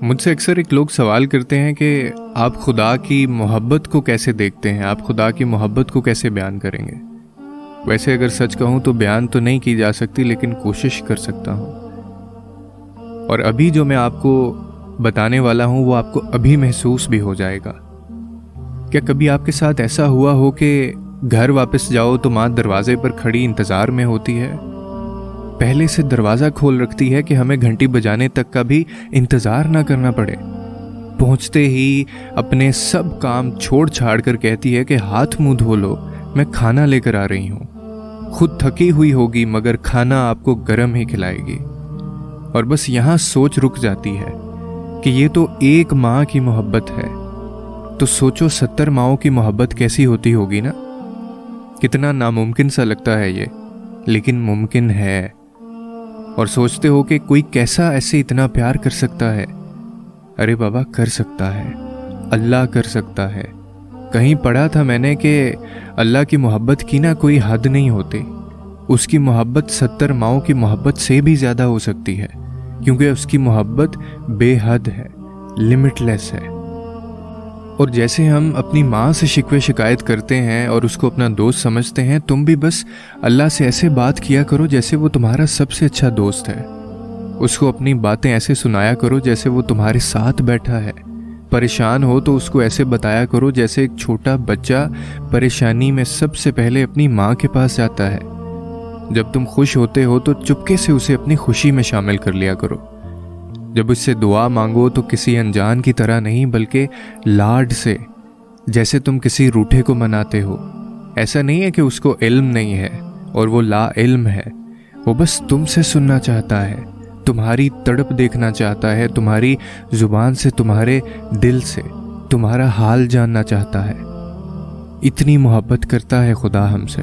مجھ سے اکثر ایک لوگ سوال کرتے ہیں کہ آپ خدا کی محبت کو کیسے دیکھتے ہیں، آپ خدا کی محبت کو کیسے بیان کریں گے؟ ویسے اگر سچ کہوں تو بیان تو نہیں کی جا سکتی، لیکن کوشش کر سکتا ہوں۔ اور ابھی جو میں آپ کو بتانے والا ہوں وہ آپ کو ابھی محسوس بھی ہو جائے گا۔ کیا کبھی آپ کے ساتھ ایسا ہوا ہو کہ گھر واپس جاؤ تو ماں دروازے پر کھڑی انتظار میں ہوتی ہے، پہلے سے دروازہ کھول رکھتی ہے کہ ہمیں گھنٹی بجانے تک کا بھی انتظار نہ کرنا پڑے، پہنچتے ہی اپنے سب کام چھوڑ چھاڑ کر کہتی ہے کہ ہاتھ منہ دھو لو، میں کھانا لے کر آ رہی ہوں، خود تھکی ہوئی ہوگی مگر کھانا آپ کو گرم ہی کھلائے گی، اور بس یہاں سوچ رک جاتی ہے کہ یہ تو ایک ماں کی محبت ہے، تو سوچو 70 ماؤں کی محبت کیسی ہوتی ہوگی نا۔ کتنا ناممکن سا لگتا ہے یہ، لیکن ممکن ہے۔ اور سوچتے ہو کہ کوئی کیسا ایسے اتنا پیار کر سکتا ہے؟ ارے بابا کر سکتا ہے، اللہ کر سکتا ہے۔ کہیں پڑھا تھا میں نے کہ اللہ کی محبت کی نہ کوئی حد نہیں ہوتی، اس کی محبت 70 ماؤں کی محبت سے بھی زیادہ ہو سکتی ہے، کیونکہ اس کی محبت بے حد ہے، لمٹ لیس ہے۔ اور جیسے ہم اپنی ماں سے شکوے شکایت کرتے ہیں اور اس کو اپنا دوست سمجھتے ہیں، تم بھی بس اللہ سے ایسے بات کیا کرو جیسے وہ تمہارا سب سے اچھا دوست ہے۔ اس کو اپنی باتیں ایسے سنایا کرو جیسے وہ تمہارے ساتھ بیٹھا ہے۔ پریشان ہو تو اس کو ایسے بتایا کرو جیسے ایک چھوٹا بچہ پریشانی میں سب سے پہلے اپنی ماں کے پاس جاتا ہے۔ جب تم خوش ہوتے ہو تو چپکے سے اسے اپنی خوشی میں شامل کر لیا کرو۔ جب اس سے دعا مانگو تو کسی انجان کی طرح نہیں، بلکہ لاڈ سے، جیسے تم کسی روٹھے کو مناتے ہو۔ ایسا نہیں ہے کہ اس کو علم نہیں ہے اور وہ لا علم ہے، وہ بس تم سے سننا چاہتا ہے، تمہاری تڑپ دیکھنا چاہتا ہے، تمہاری زبان سے، تمہارے دل سے تمہارا حال جاننا چاہتا ہے۔ اتنی محبت کرتا ہے خدا ہم سے۔